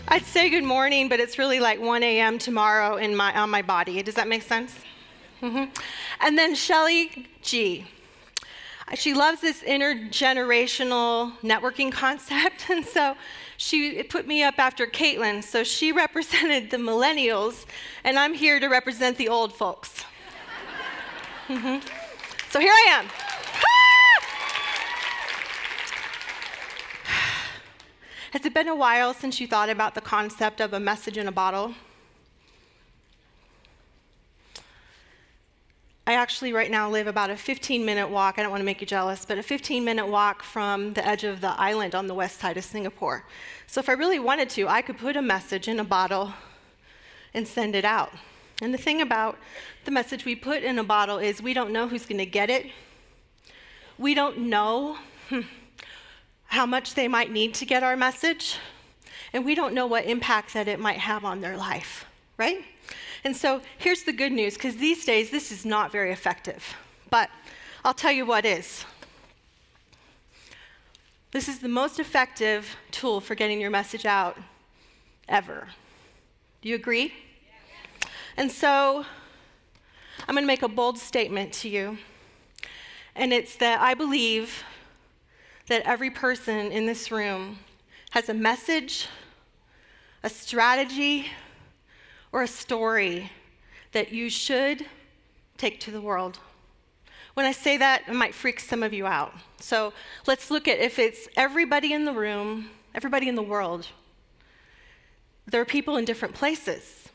I'd say good morning, but it's really like 1 a.m. tomorrow on my body. Does that make sense? And then Shelly G. She loves this intergenerational networking concept, and so she put me up after Caitlin. So she represented the millennials, and I'm here to represent the old folks. So here I am. Has it been a while since you thought about the concept of a message in a bottle? I actually right now live about a 15-minute walk, I don't want to make you jealous, but a 15-minute walk from the edge of the island on the west side of Singapore. So if I really wanted to, I could put a message in a bottle and send it out. And the thing about the message we put in a bottle is we don't know who's going to get it. We don't know how much they might need to get our message, and we don't know what impact that it might have on their life, right? And so here's the good news, because these days this is not very effective, but I'll tell you what is. This is the most effective tool for getting your message out ever. Do you agree? Yeah. And so I'm going to make a bold statement to you, and it's that I believe that every person in this room has a message, a strategy, or a story that you should take to the world. When I say that, it might freak some of you out. So let's look at if it's everybody in the room, everybody in the world. There are people in different places.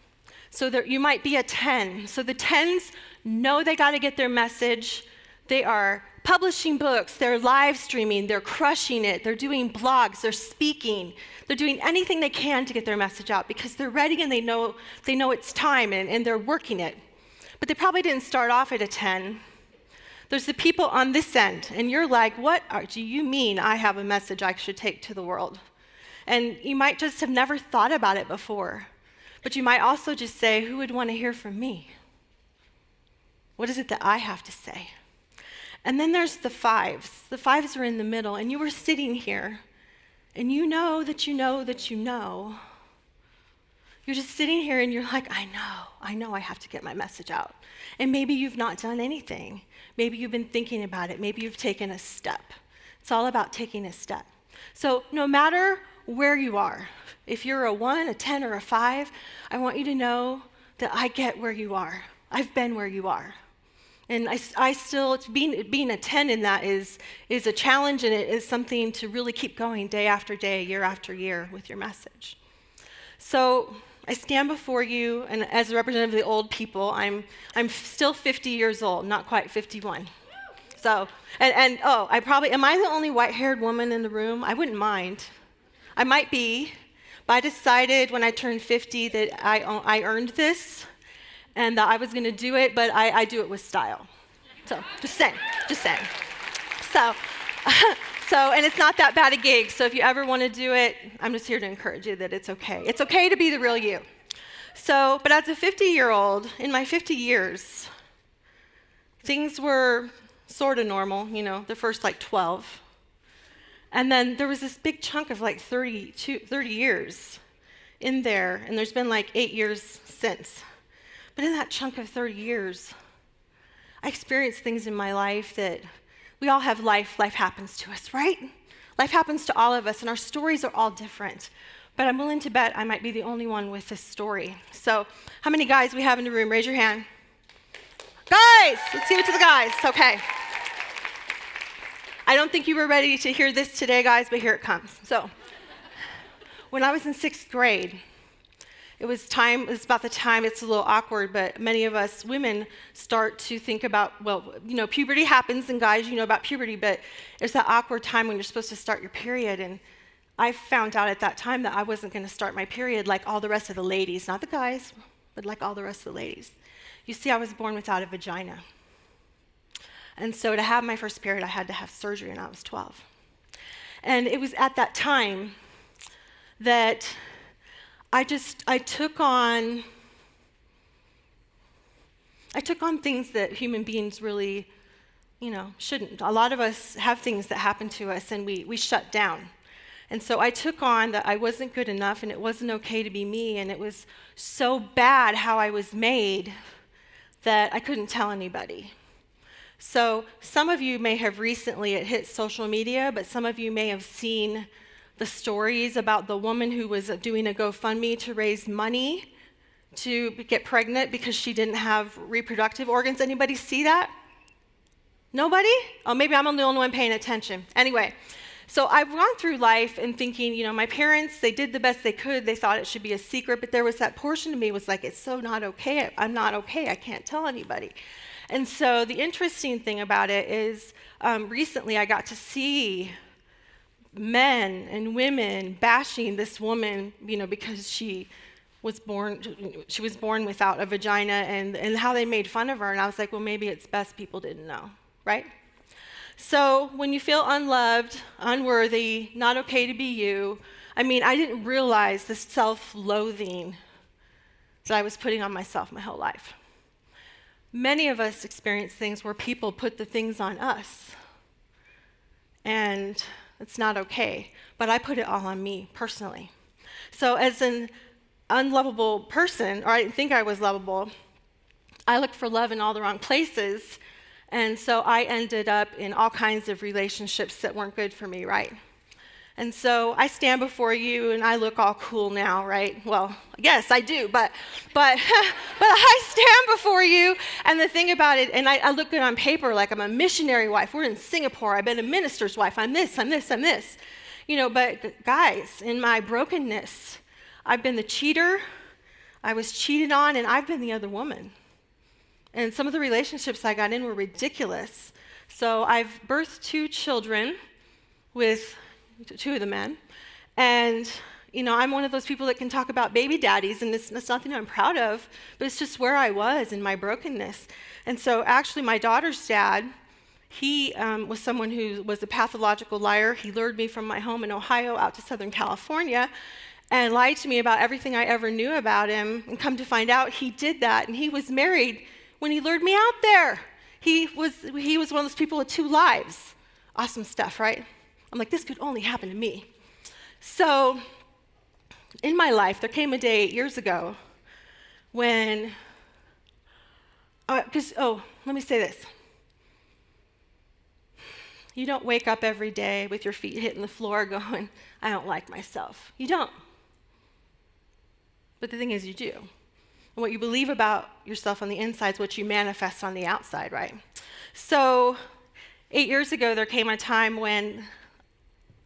So you might be a 10. So the 10s know they got to get their message. They are publishing books, they're live streaming, they're crushing it, they're doing blogs, they're speaking, they're doing anything they can to get their message out because they're ready and they know it's time and they're working it. But they probably didn't start off at a 10. There's the people on this end, and you're like, what do you mean I have a message I should take to the world? And you might just have never thought about it before, but you might also just say, who would want to hear from me? What is it that I have to say? And then there's the 5s. The 5s are in the middle, and you were sitting here, and you know that you know that you know. You're just sitting here, and you're like, I know I have to get my message out. And maybe you've not done anything. Maybe you've been thinking about it. Maybe you've taken a step. It's all about taking a step. So no matter where you are, if you're a 1, a 10, or a 5, I want you to know that I get where you are. I've been where you are. And I still, being a 10 in that is a challenge, and it is something to really keep going day after day, year after year with your message. So I stand before you, and as a representative of the old people, I'm still 50 years old, not quite 51. So, am I the only white-haired woman in the room? I wouldn't mind. I might be, but I decided when I turned 50 that I earned this, and that I was going to do it, but I do it with style. So, just saying. So, and it's not that bad a gig, so if you ever want to do it, I'm just here to encourage you that it's okay. It's okay to be the real you. So, but as a 50-year-old, in my 50 years, things were sort of normal, the first 12. And then there was this big chunk of 30 years in there, and there's been 8 years since. But in that chunk of 30 years, I experienced things in my life that we all have life happens to us, right? Life happens to all of us, and our stories are all different. But I'm willing to bet I might be the only one with this story. So how many guys we have in the room? Raise your hand. Guys! Let's give it to the guys. Okay. I don't think you were ready to hear this today, guys, but here it comes. So when I was in 6th grade, it was about the time, it's a little awkward, but many of us women start to think about, puberty happens, and guys, you know about puberty, but it's that awkward time when you're supposed to start your period, and I found out at that time that I wasn't going to start my period like all the rest of the ladies, not the guys, but like all the rest of the ladies. You see, I was born without a vagina. And so to have my first period, I had to have surgery when I was 12. And it was at that time that I took on I took on things that human beings really, shouldn't. A lot of us have things that happen to us and we shut down. And so I took on that I wasn't good enough and it wasn't okay to be me, and it was so bad how I was made that I couldn't tell anybody. So some of you may have recently, it hit social media, but some of you may have seen the stories about the woman who was doing a GoFundMe to raise money to get pregnant because she didn't have reproductive organs. Anybody see that? Nobody? Oh, maybe I'm the only one paying attention. Anyway, so I've gone through life and thinking, my parents, they did the best they could. They thought it should be a secret, but there was that portion of me was like, it's so not okay. I'm not okay. I can't tell anybody. And so the interesting thing about it is recently I got to see men and women bashing this woman, because she was born without a vagina, and how they made fun of her. And I was like, well, maybe it's best people didn't know, right? So when you feel unloved, unworthy, not okay to be you, I didn't realize the self-loathing that I was putting on myself my whole life. Many of us experience things where people put the things on us, and it's not okay, but I put it all on me personally. So as an unlovable person, or I didn't think I was lovable, I looked for love in all the wrong places, and so I ended up in all kinds of relationships that weren't good for me, right? And so I stand before you and I look all cool now, right? Well, yes, I do, but I stand before you, and the thing about it, and I look good on paper like I'm a missionary wife. We're in Singapore. I've been a minister's wife. I'm this. But guys, in my brokenness, I've been the cheater, I was cheated on, and I've been the other woman. And some of the relationships I got in were ridiculous. So I've birthed 2 children with 2 of the men. And, I'm one of those people that can talk about baby daddies, and it's nothing I'm proud of, but it's just where I was in my brokenness. And so actually my daughter's dad, he was someone who was a pathological liar. He lured me from my home in Ohio out to Southern California and lied to me about everything I ever knew about him. And come to find out, he did that, and he was married when he lured me out there. He was one of those people with 2 lives. Awesome stuff, right? I'm like, this could only happen to me. So in my life, there came a day 8 years ago when, let me say this. You don't wake up every day with your feet hitting the floor going, I don't like myself. You don't. But the thing is, you do. And what you believe about yourself on the inside is what you manifest on the outside, right? So 8 years ago, there came a time when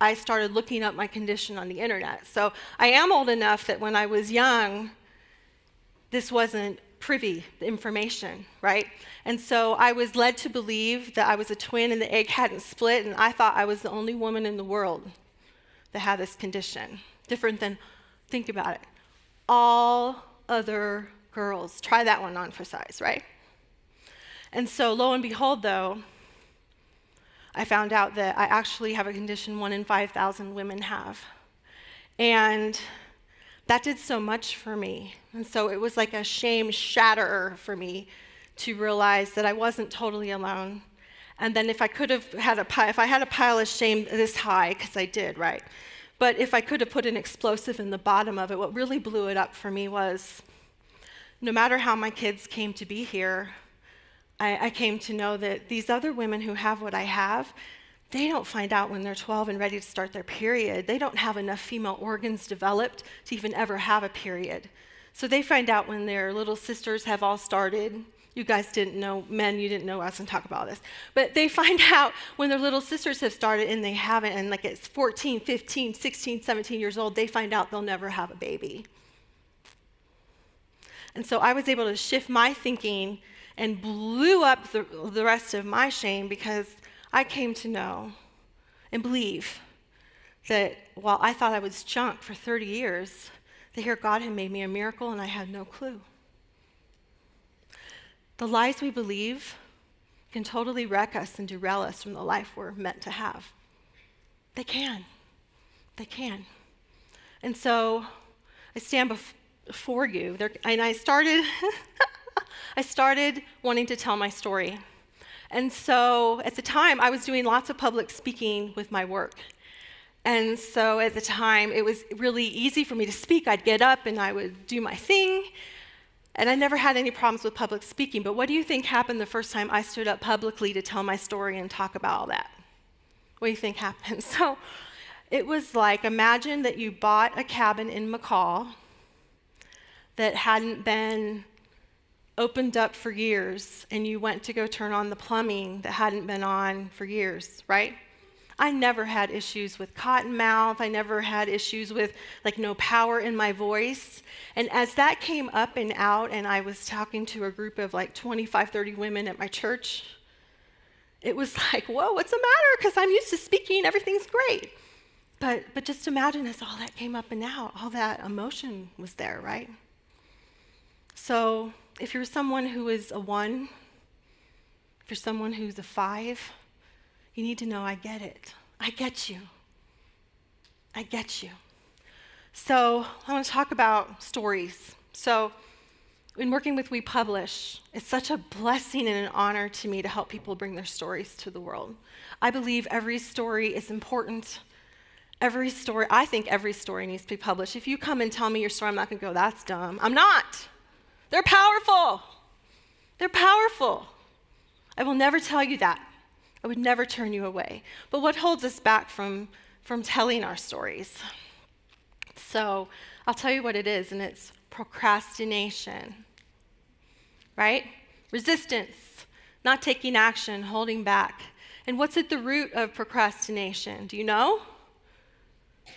I started looking up my condition on the internet. So I am old enough that when I was young, this wasn't privy information, right? And so I was led to believe that I was a twin and the egg hadn't split, and I thought I was the only woman in the world that had this condition. Different than, think about it, all other girls. Try that one on for size, right? And so lo and behold, though, I found out that I actually have a condition 1 in 5,000 women have. And that did so much for me. And so it was like a shame shatterer for me to realize that I wasn't totally alone. And then if I had a pile of shame this high, because I did, right? But if I could have put an explosive in the bottom of it, what really blew it up for me was, no matter how my kids came to be here, I came to know that these other women who have what I have, they don't find out when they're 12 and ready to start their period. They don't have enough female organs developed to even ever have a period. So they find out when their little sisters have all started. You guys didn't know, men, you didn't know us and talk about this. But they find out when their little sisters have started and they haven't, and like it's 14, 15, 16, 17 years old, they find out they'll never have a baby. And so I was able to shift my thinking and blew up the rest of my shame, because I came to know and believe that while I thought I was junk for 30 years, that here God had made me a miracle and I had no clue. The lies we believe can totally wreck us and derail us from the life we're meant to have. They can. They can. And so I stand before you, and I started I started wanting to tell my story. And so at the time, I was doing lots of public speaking with my work. And so at the time, it was really easy for me to speak. I'd get up and I would do my thing. And I never had any problems with public speaking. But what do you think happened the first time I stood up publicly to tell my story and talk about all that? What do you think happened? So it was like, imagine that you bought a cabin in McCall that hadn't been opened up for years, and you went to go turn on the plumbing that hadn't been on for years, right? I never had issues with cotton mouth. I never had issues with like no power in my voice. And as that came up and out, and I was talking to a group of like 25, 30 women at my church, it was like, whoa, what's the matter? Because I'm used to speaking, everything's great. But just imagine as all that came up and out, all that emotion was there, right? So if you're someone who is a 1, if you're someone who's a 5, you need to know I get it. I get you. I get you. So I want to talk about stories. So in working with We Publish, it's such a blessing and an honor to me to help people bring their stories to the world. I believe every story is important. I think every story needs to be published. If you come and tell me your story, I'm not going to go, that's dumb. I'm not. They're powerful. They're powerful. I will never tell you that. I would never turn you away. But what holds us back from telling our stories? So I'll tell you what it is, and it's procrastination, right? Resistance, not taking action, holding back. And what's at the root of procrastination? Do you know?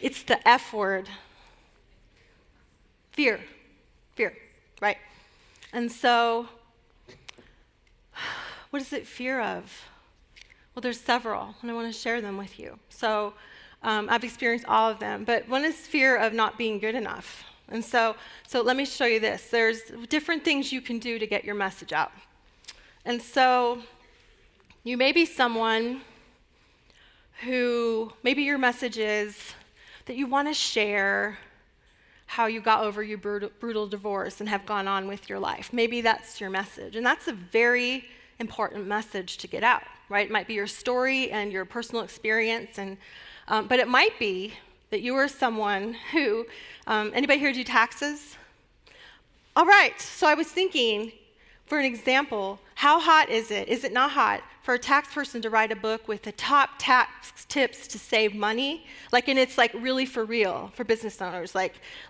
It's the F word. Fear, right? And so, what is it fear of? Well, there's several, and I want to share them with you. So, I've experienced all of them, but one is fear of not being good enough. And so let me show you this. There's different things you can do to get your message out. And so, you may be someone who, maybe your message is that you want to share how you got over your brutal divorce and have gone on with your life. Maybe that's your message. And that's a very important message to get out, right? It might be your story and your personal experience, but it might be that you are someone who, anybody here do taxes? All right, so I was thinking, for an example, how hot is it not hot, for a tax person to write a book with the top tax tips to save money? And it's like really for real, for business owners.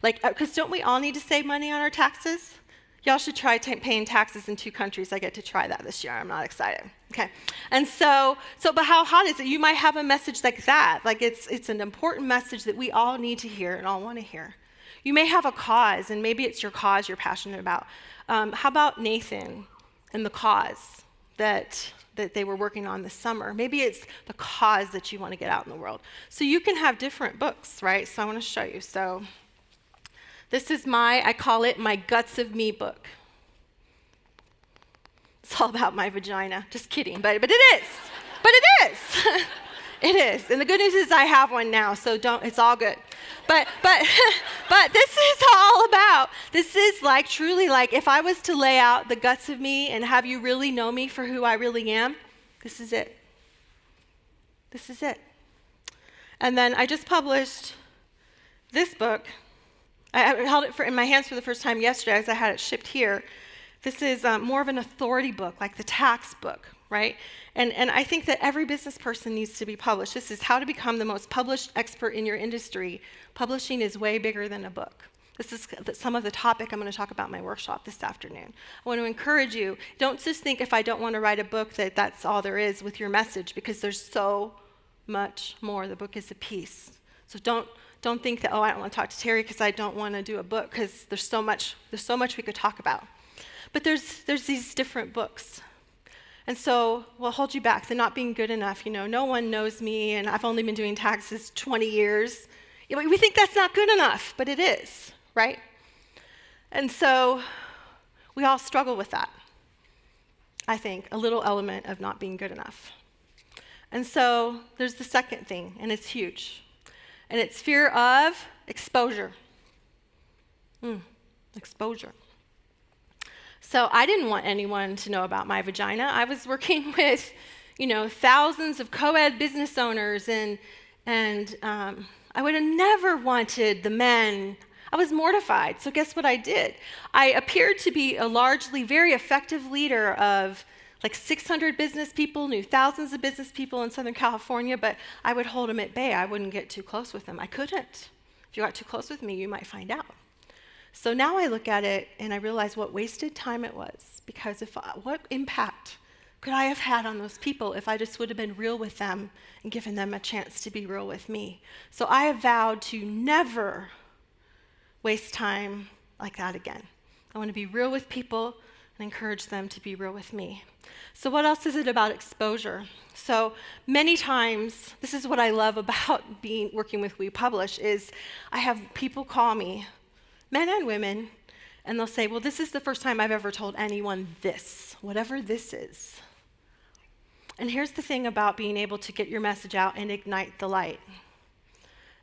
Because don't we all need to save money on our taxes? Y'all should try paying taxes in 2 countries. I get to try that this year. I'm not excited. Okay. And but how hot is it? You might have a message like that. It's an important message that we all need to hear and all want to hear. You may have a cause, and maybe it's your cause you're passionate about. How about Nathan and the cause that they were working on this summer? Maybe it's the cause that you want to get out in the world. So you can have different books, right? So I want to show you. So this is I call it my Guts of Me book. It's all about my vagina. Just kidding, but it is. But it is. It is. And the good news is I have one now, so it's all good. But this is all about, this is truly if I was to lay out the guts of me and have you really know me for who I really am, this is it. This is it. And then I just published this book. I held it in my hands for the first time yesterday as I had it shipped here. This is more of an authority book, like the tax book, right? And I think that every business person needs to be published. This is how to become the most published expert in your industry. Publishing is way bigger than a book. This is some of the topic I'm going to talk about in my workshop this afternoon. I want to encourage you, don't just think if I don't want to write a book that that's all there is with your message, because there's so much more. The book is a piece. So don't think that, I don't want to talk to Terry because I don't want to do a book, because there's so much we could talk about. But there's these different books. And so what holds you back? The not being good enough. No one knows me, and I've only been doing taxes 20 years. We think that's not good enough, but it is, right? And so we all struggle with that, I think, a little element of not being good enough. And so there's the second thing, and it's huge. And it's fear of exposure. Exposure. So I didn't want anyone to know about my vagina. I was working with, thousands of co-ed business owners, and I would have never wanted the men. I was mortified. So guess what I did? I appeared to be a largely very effective leader of like 600 business people, knew thousands of business people in Southern California, but I would hold them at bay. I wouldn't get too close with them. I couldn't. If you got too close with me, you might find out. So now I look at it and I realize what wasted time it was, because what impact could I have had on those people if I just would have been real with them and given them a chance to be real with me? So I have vowed to never waste time like that again. I want to be real with people and encourage them to be real with me. So what else is it about exposure? So many times, this is what I love about working with We Publish, is I have people call me, men and women, and they'll say, well, this is the first time I've ever told anyone this, whatever this is. And here's the thing about being able to get your message out and ignite the light.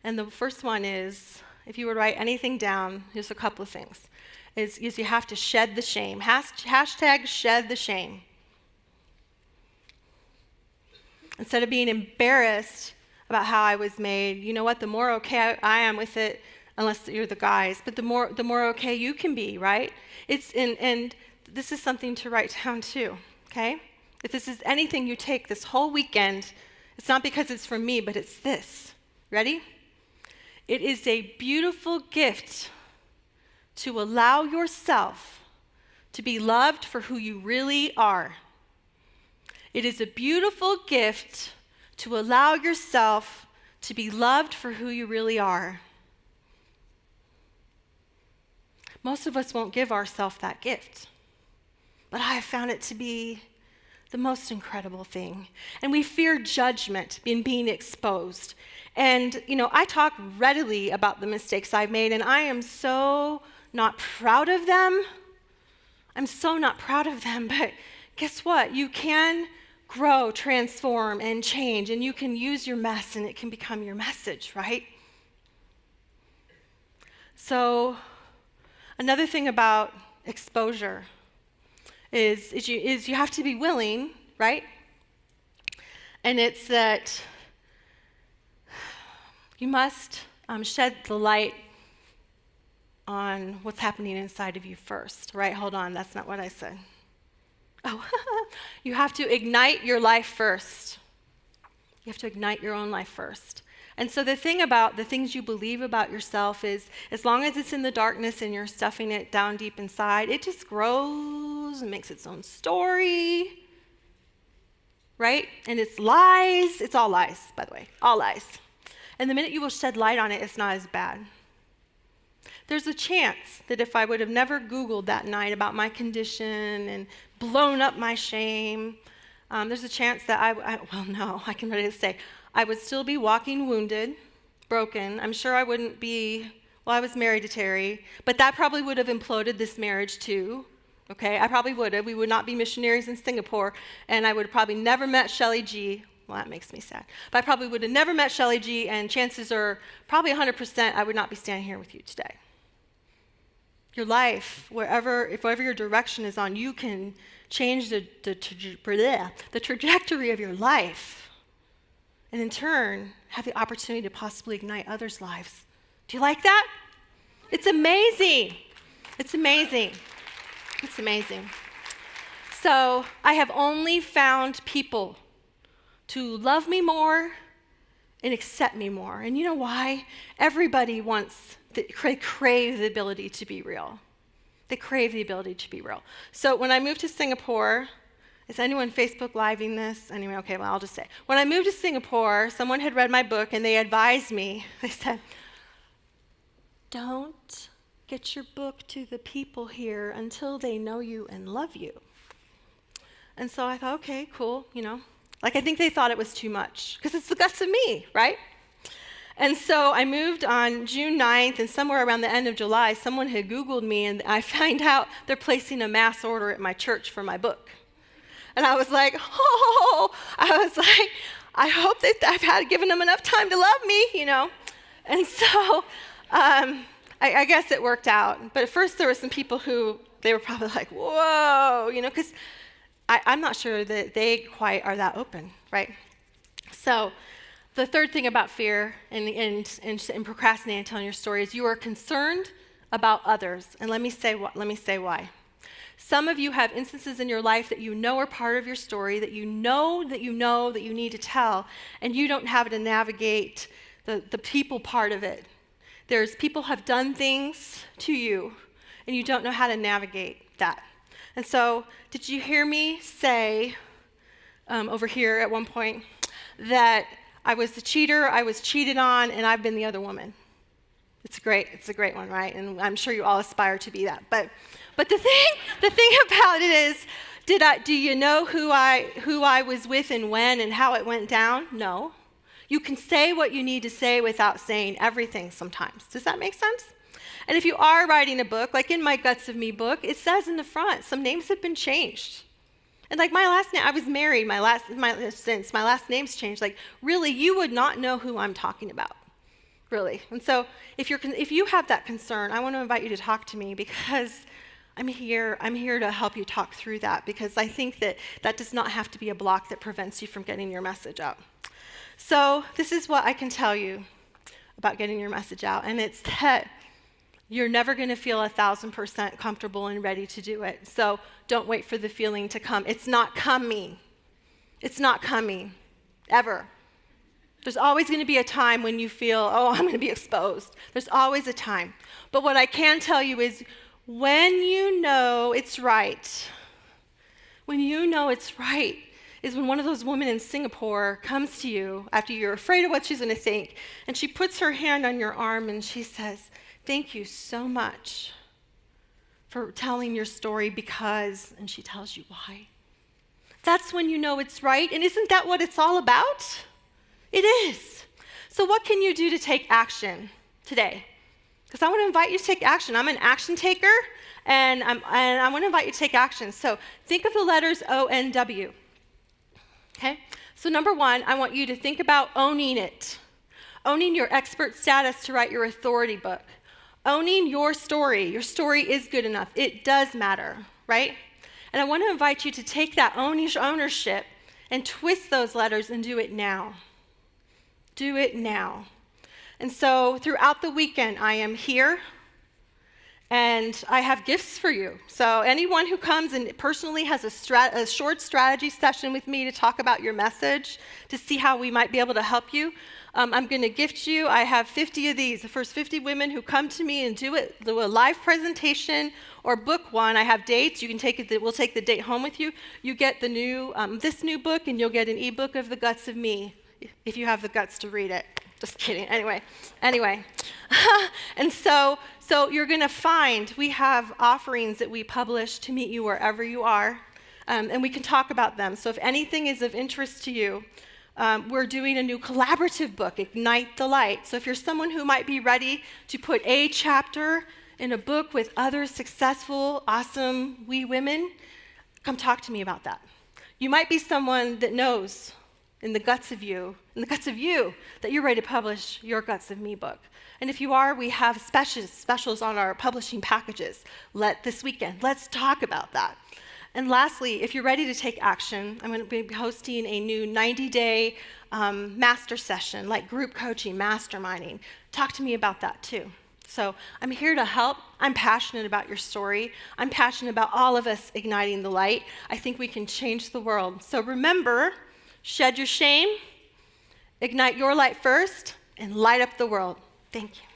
And the first one is, if you were to write anything down, here's a couple of things, is you have to shed the shame. Hashtag shed the shame. Instead of being embarrassed about how I was made, you know what, the more okay I am with it, unless you're the guys, but the more okay you can be, right? And this is something to write down too, okay? If this is anything you take this whole weekend, it's not because it's from me, but it's this. Ready? It is a beautiful gift to allow yourself to be loved for who you really are. It is a beautiful gift to allow yourself to be loved for who you really are. Most of us won't give ourselves that gift, but I have found it to be the most incredible thing. And we fear judgment in being exposed. And, I talk readily about the mistakes I've made, and I am so not proud of them. I'm so not proud of them, but guess what? You can grow, transform, and change, and you can use your mess, and it can become your message, right? So, another thing about exposure is you have to be willing, right? And it's that you must shed the light on what's happening inside of you first, right? Hold on, that's not what I said. Oh, you have to ignite your life first. You have to ignite your own life first. And so the thing about the things you believe about yourself is, as long as it's in the darkness and you're stuffing it down deep inside, it just grows and makes its own story, right? And it's lies. It's all lies, by the way, all lies. And the minute you will shed light on it, it's not as bad. There's a chance that if I would have never Googled that night about my condition and blown up my shame, there's a chance that I can ready to say, I would still be walking wounded, broken. I'm sure I wouldn't be, I was married to Terry, but that probably would have imploded this marriage too, okay? I probably would have. We would not be missionaries in Singapore, and I would have probably never met Shelley G. Well, that makes me sad. But I probably would have never met Shelley G, and chances are probably 100% I would not be standing here with you today. Your life, wherever your direction is on, you can change the trajectory of your life, and in turn, have the opportunity to possibly ignite others' lives. Do you like that? It's amazing. It's amazing. It's amazing. So I have only found people to love me more and accept me more. And you know why? Everybody crave the ability to be real. They crave the ability to be real. So when I moved to Singapore, is anyone Facebook Living this? Anyway, okay, well, I'll just say. When I moved to Singapore, someone had read my book and they advised me. They said, don't get your book to the people here until they know you and love you. And so I thought, okay, cool, I think they thought it was too much because it's the guts of me, right? And so I moved on June 9th, and somewhere around the end of July, someone had Googled me, and I found out they're placing a mass order at my church for my book. And I was like, I hope that I've given them enough time to love me, And so I guess it worked out. But at first there were some people who They were probably like, whoa, because I'm not sure that they quite are that open, right? So the third thing about fear and procrastinating telling your story is you are concerned about others. And let me say why. Some of you have instances in your life that you know are part of your story, that you know that you need to tell, and you don't have to navigate the people part of it. There's people have done things to you, and you don't know how to navigate that. And so, did you hear me say over here at one point that I was the cheater, I was cheated on, and I've been the other woman? It's a great one, right? And I'm sure you all aspire to be that. But the thing about it is, do you know who I was with and when and how it went down? No. You can say what you need to say without saying everything sometimes. Does that make sense? And if you are writing a book, like in my Guts of Me book, it says in the front, some names have been changed. And like my last name, I was married, since my last name's changed, like really, you would not know who I'm talking about, really. And so if you have that concern, I want to invite you to talk to me because I'm here to help you talk through that, because I think that does not have to be a block that prevents you from getting your message out. So this is what I can tell you about getting your message out, and it's that you're never going to feel 1,000% comfortable and ready to do it. So don't wait for the feeling to come. It's not coming. It's not coming, ever. There's always going to be a time when you feel, oh, I'm going to be exposed. There's always a time. But what I can tell you is when you know it's right, is when one of those women in Singapore comes to you after you're afraid of what she's going to think, and she puts her hand on your arm and she says, thank you so much for telling your story because, and she tells you why. That's when you know it's right, and isn't that what it's all about? It is. So what can you do to take action today? Because I want to invite you to take action. I'm an action taker, and I want to invite you to take action. So think of the letters O-N-W. Okay? So number one, I want you to think about owning it. Owning your expert status to write your authority book. Owning your story. Your story is good enough. It does matter, right? And I want to invite you to take that ownership and twist those letters and do it now. Do it now. And so throughout the weekend, I am here, and I have gifts for you. So anyone who comes and personally has a short strategy session with me to talk about your message, to see how we might be able to help you, I'm going to gift you. I have 50 of these. The first 50 women who come to me and do a live presentation or book one. I have dates. You can take it. We'll take the date home with you. You get the this new book, and you'll get an ebook of the Guts of Me if you have the guts to read it. Just kidding. Anyway. And so you're going to find we have offerings that we publish to meet you wherever you are, and we can talk about them. So if anything is of interest to you, we're doing a new collaborative book, Ignite the Light. So if you're someone who might be ready to put a chapter in a book with other successful, awesome women, come talk to me about that. You might be someone that knows in the guts of you, that you're ready to publish your Guts of Me book. And if you are, we have specials on our publishing packages. This weekend, let's talk about that. And lastly, if you're ready to take action, I'm going to be hosting a new 90-day master session, like group coaching, masterminding. Talk to me about that too. So I'm here to help. I'm passionate about your story. I'm passionate about all of us igniting the light. I think we can change the world. So remember, shed your shame, ignite your light first, and light up the world. Thank you.